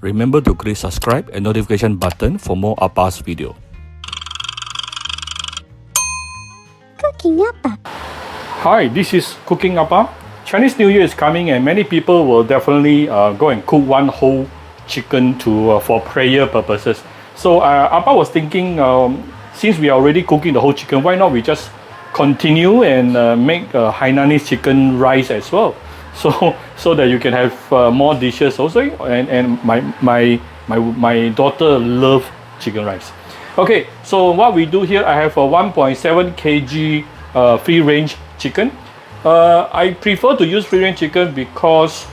Remember to click subscribe and notification button for more Appa's video. Cooking Appa. Hi, this is Cooking Appa. Chinese New Year is coming and many people will definitely go and cook one whole chicken for prayer purposes. So Appa was thinking, since we are already cooking the whole chicken, why not we just continue and make Hainanese chicken rice as well, so that you can have more dishes also. And my daughter loves chicken rice. Okay, so what we do here, I have a 1.7 kg free range chicken. I prefer to use free range chicken because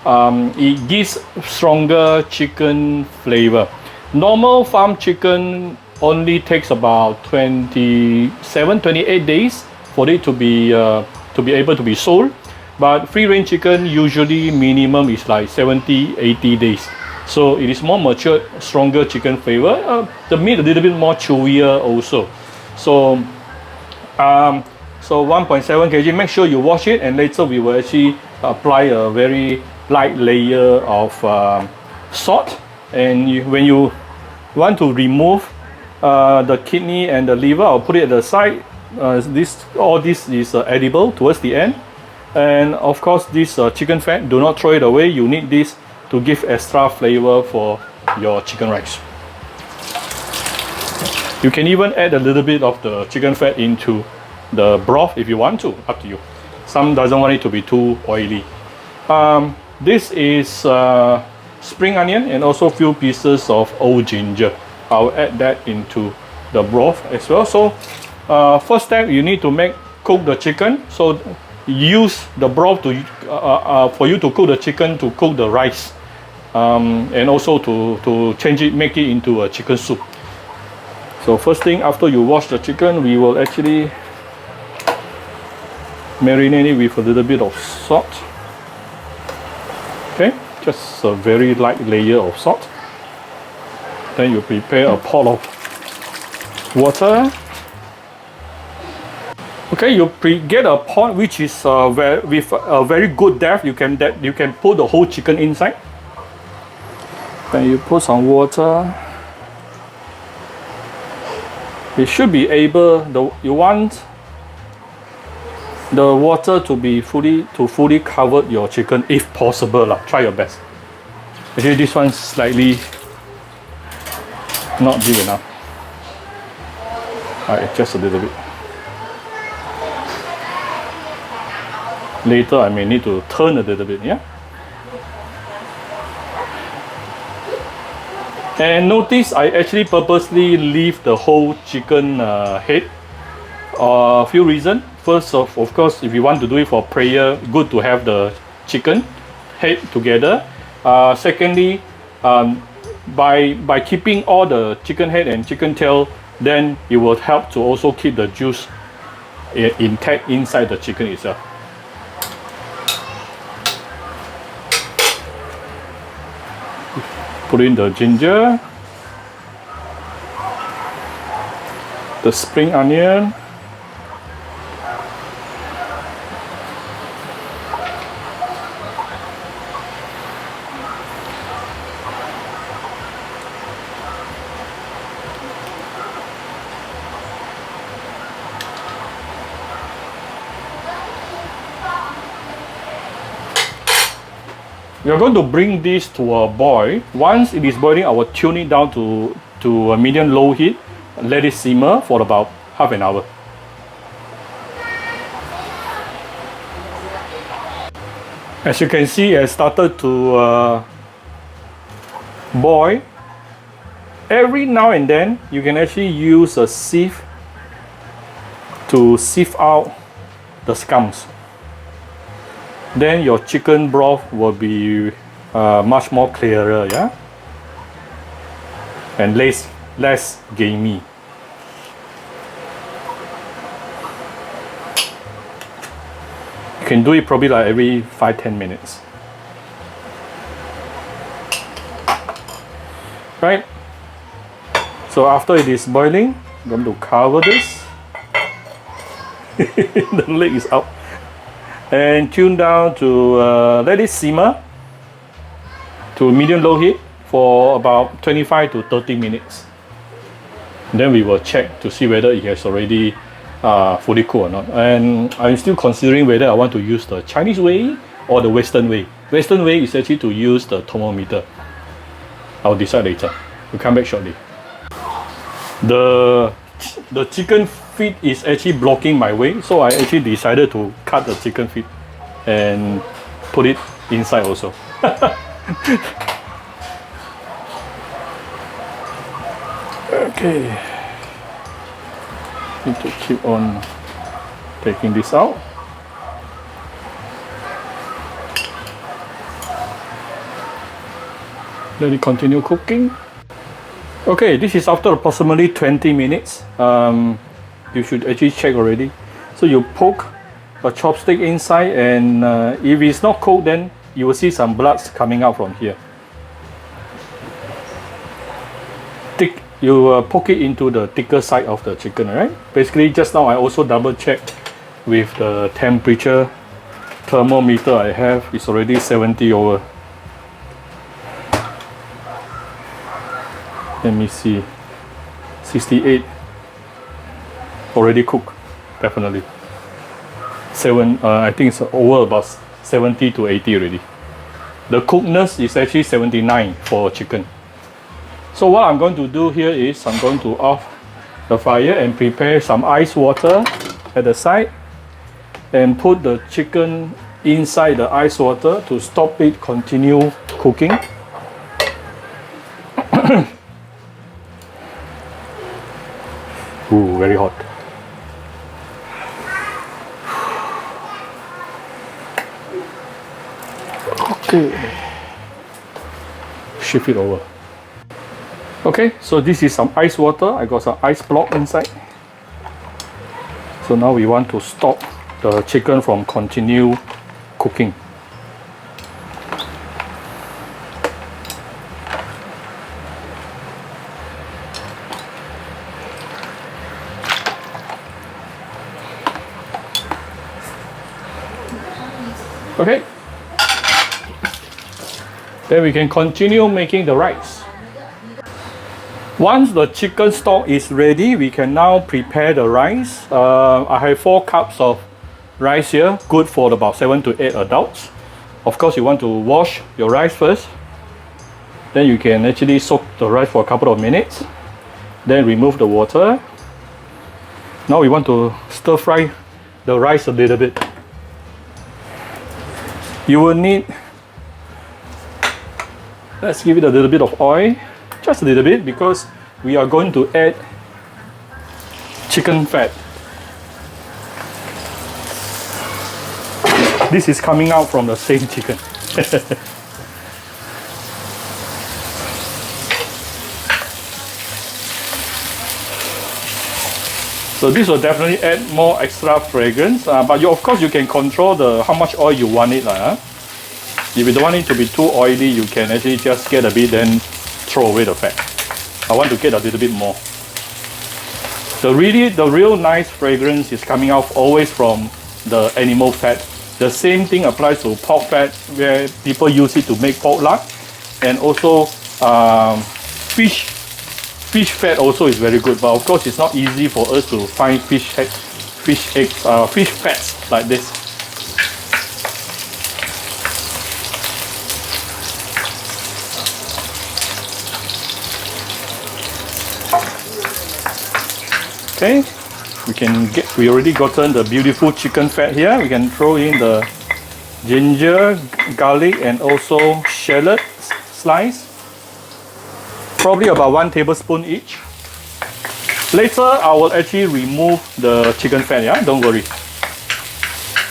it gives stronger chicken flavor. Normal farm chicken only takes about 28 days for it to be able to be sold, but free range chicken usually minimum is like 70-80 days. So it is more mature, stronger chicken flavor. The meat a little bit more chewier also. So 1.7 kg. Make sure you wash it, and later we will actually apply a very light layer of salt. And when you want to remove the kidney and the liver, I'll put it at the side. All this is edible towards the end. And of course, this chicken fat, do not throw it away. You need this to give extra flavor for your chicken rice. You can even add a little bit of the chicken fat into the broth if you want to, up to you. Some doesn't want it to be too oily. This is spring onion and also a few pieces of old ginger. I'll add that into the broth as well. So first step, you need to cook the chicken. So use the broth for you to cook the chicken, to cook the rice, and also to make it into a chicken soup. So first thing, after you wash the chicken, we will actually marinate it with a little bit of salt. Okay, just a very light layer of salt. Then you prepare a pot of water. Okay, you get a pot which is with a very good depth. You can put the whole chicken inside. Then you put some water. It should be able. You want the water to be fully cover your chicken if possible lah. Try your best. Actually, this one's slightly not big enough. Alright, just a little bit. Later I may need to turn a little bit, yeah? And notice I actually purposely leave the whole chicken head. A few reasons. First, of course, if you want to do it for prayer, good to have the chicken head together. Secondly, by keeping all the chicken head and chicken tail, then it will help to also keep the juice intact inside the chicken itself. Put in the ginger, the spring onion, we are going to bring this to a boil. Once it is boiling, I will tune it down to a medium-low heat. Let it simmer for about half an hour. As you can see, it started to boil. Every now and then, you can actually use a sieve to sieve out the scums. Then your chicken broth will be much more clearer, yeah, and less gamey. You can do it probably like every 5-10 minutes. Right? So after it is boiling, I'm going to cover this. The leg is out. And tune down to let it simmer to medium-low heat for about 25 to 30 minutes. Then we will check to see whether it has already fully cooked or not. And I'm still considering whether I want to use the Chinese way or the Western way. Western way is actually to use the thermometer. I'll decide later. We'll come back shortly. The chicken feet is actually blocking my way, so I actually decided to cut the chicken feet and put it inside also. Okay, need to keep on taking this out. Let it continue cooking. Okay, this is after approximately 20 minutes. You should actually check already. So you poke a chopstick inside, and if it's not cooked, then you will see some bloods coming out from here. You poke it into the thicker side of the chicken, right? Basically, just now I also double checked with the temperature thermometer I have. It's already 70 over. Let me see. 68. Already cooked, definitely. I think it's over about 70 to 80 already. The cookedness is actually 79 for chicken. So what I'm going to do here is I'm going to off the fire and prepare some ice water at the side and put the chicken inside the ice water to stop it continue cooking. Ooh, very hot. Okay, shift it over. Okay, so this is some ice water. I got some ice block inside. So now we want to stop the chicken from continue cooking. Okay, then we can continue making the rice. Once the chicken stock is ready, we can now prepare the rice. I have 4 cups of rice here, good for about 7 to 8 adults. Of course, you want to wash your rice first. Then you can actually soak the rice for a couple of minutes. Then remove the water. Now we want to stir fry the rice a little bit. You will need, let's give it a little bit of oil. Just a little bit, because we are going to add chicken fat. This is coming out from the same chicken. So this will definitely add more extra fragrance, but of course you can control how much oil you want it. If you don't want it to be too oily, you can actually just get a bit, then throw away the fat. I want to get a little bit more. The real nice fragrance is coming out always from the animal fat. The same thing applies to pork fat, where people use it to make pork lard, and also fish fat also is very good. But of course, it's not easy for us to find fish fats like this. Okay, we already gotten the beautiful chicken fat here. We can throw in the ginger, garlic, and also shallot slice. Probably about 1 tablespoon each. Later, I will actually remove the chicken fat, yeah? Don't worry.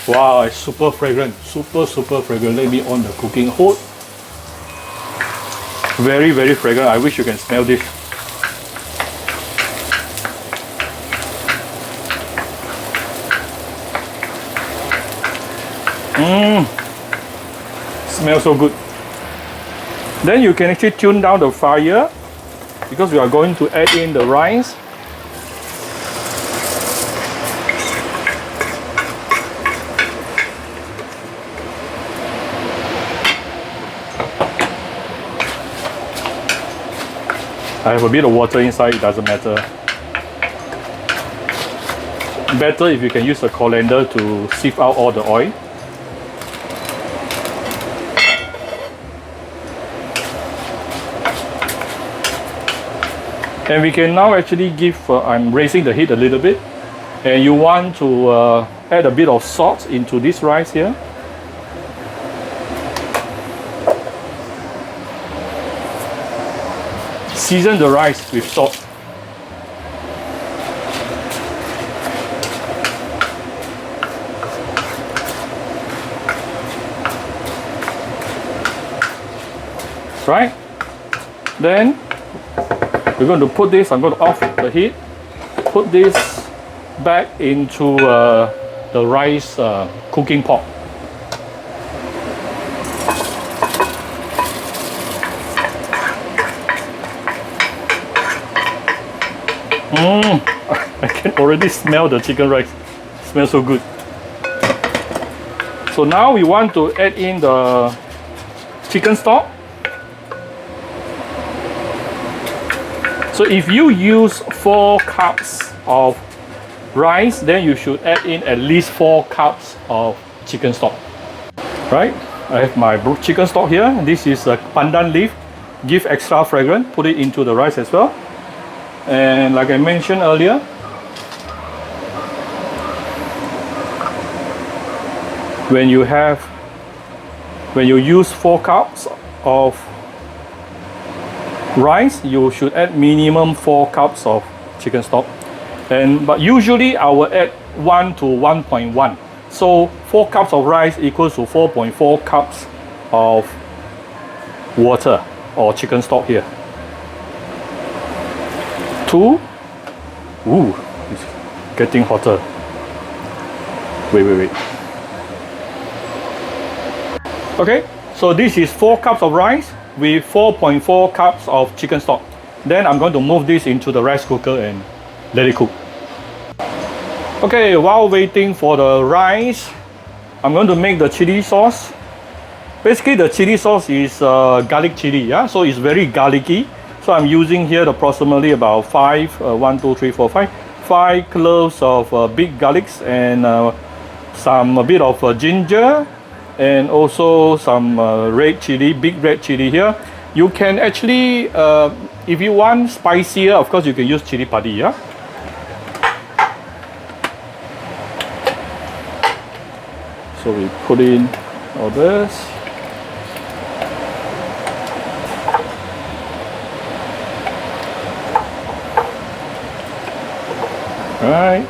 Wow, it's super fragrant. Super fragrant. Let me on the cooking hood. Very, very fragrant. I wish you can smell this. Smells so good. Then you can actually tune down the fire, because we are going to add in the rice. I have a bit of water inside, it doesn't matter. Better if you can use a colander to sieve out all the oil. And we can now actually give, I'm raising the heat a little bit, and you want to add a bit of salt into this rice here. Season the rice with salt. Right? Then we're going to put this, I'm going to off the heat, put this back into the rice cooking pot. I can already smell the chicken rice. It smells so good. So now we want to add in the chicken stock. So if you use 4 cups of rice, then you should add in at least 4 cups of chicken stock. Right? I have my chicken stock here. This is a pandan leaf. Give extra fragrance. Put it into the rice as well. And like I mentioned earlier, when you use 4 cups of rice, you should add minimum 4 cups of chicken stock. But usually I will add 1 to 1.1. So 4 cups of rice equals to 4.4 cups of water or chicken stock here. 2. Ooh, it's getting hotter. Wait. Okay, so this is 4 cups of rice with 4.4 cups of chicken stock. Then I'm going to move this into the rice cooker and let it cook. Okay, while waiting for the rice, I'm going to make the chili sauce. Basically, the chili sauce is garlic chili, yeah, so it's very garlicky. So I'm using here approximately about 5 cloves of big garlics and a bit of ginger, and also some red chili, big red chili here. You can actually, if you want spicier, of course you can use chili padi, yeah. So we put in all this. Right,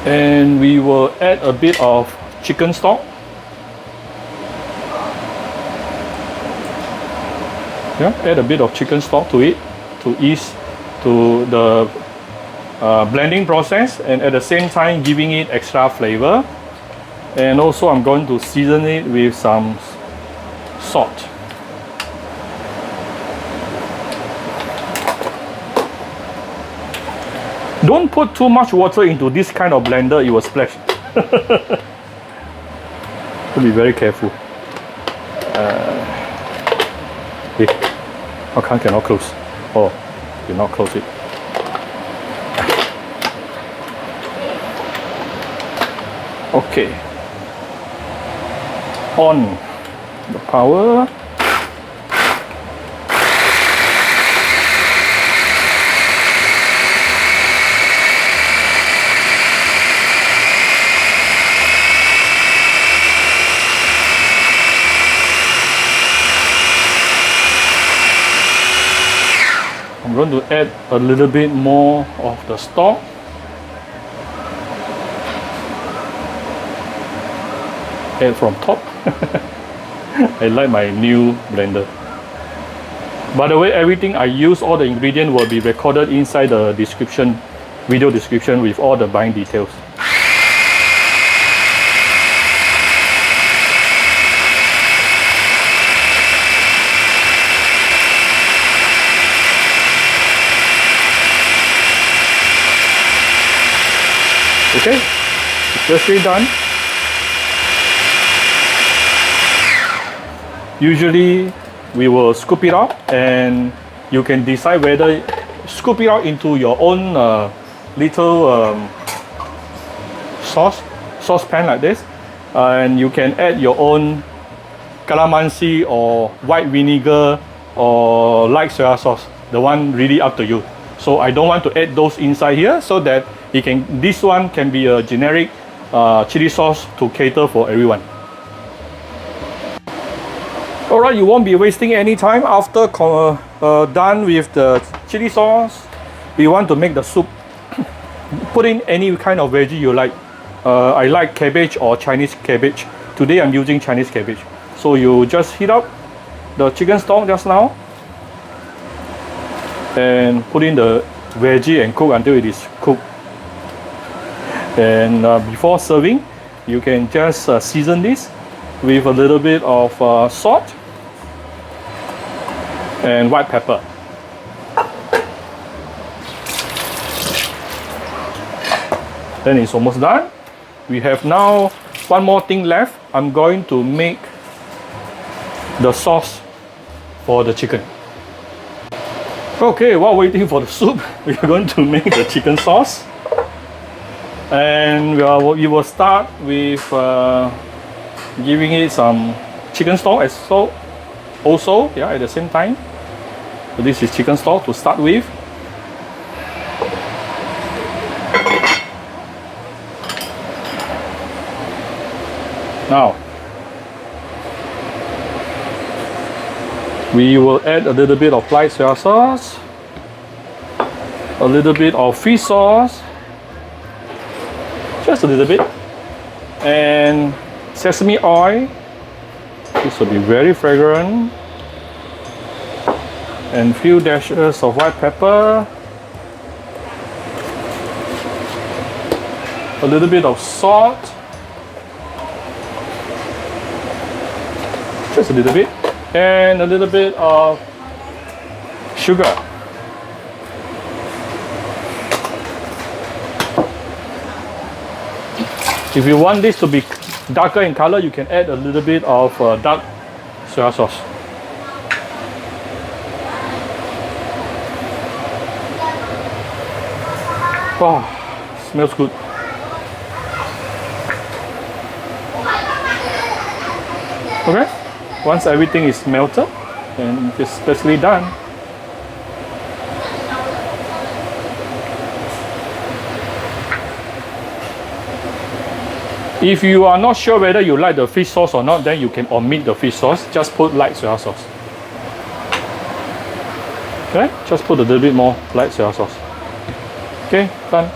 and we will add a bit of chicken stock. Yeah, add a bit of chicken stock to it to ease to the blending process, and at the same time giving it extra flavor. And also I'm going to season it with some salt. Don't put too much water into this kind of blender, it will splash. So be very careful. Hey, how come cannot close? Oh, you not close it. Okay. On the power. I'm going to add a little bit more of the stock. Add from top. I like my new blender. By the way, everything I use, all the ingredients will be recorded inside the description, video description with all the buying details. Okay, just done. Usually we will scoop it up and you can decide whether scoop it out into your own little saucepan like this, and you can add your own calamansi or white vinegar or light soya sauce. The one really up to you. So I don't want to add those inside here, so that this one can be a generic chili sauce to cater for everyone. Alright, you won't be wasting any time after done with the chili sauce. We want to make the soup. Put in any kind of veggie you like. I like cabbage or Chinese cabbage. Today I'm using Chinese cabbage. So you just heat up the chicken stock just now and put in the veggie and cook until it is cooked. And before serving, you can just season this with a little bit of salt and white pepper. Then it's almost done. We have now one more thing left. I'm going to make the sauce for the chicken. Okay, while waiting for the soup, we are going to make the chicken sauce. And we will start with giving it some chicken stock also, yeah, at the same time. So this is chicken stock to start with. Now, we will add a little bit of light soya sauce, a little bit of fish sauce, just a little bit, and sesame oil. This will be very fragrant, and few dashes of white pepper, a little bit of salt, just a little bit, and a little bit of sugar. If you want this to be darker in color, you can add a little bit of dark soya sauce. Wow, smells good. Okay, once everything is melted, then it's basically done. If you are not sure whether you like the fish sauce or not, then you can omit the fish sauce. Just put light soya sauce. Okay, just put a little bit more light soya sauce. Okay, done.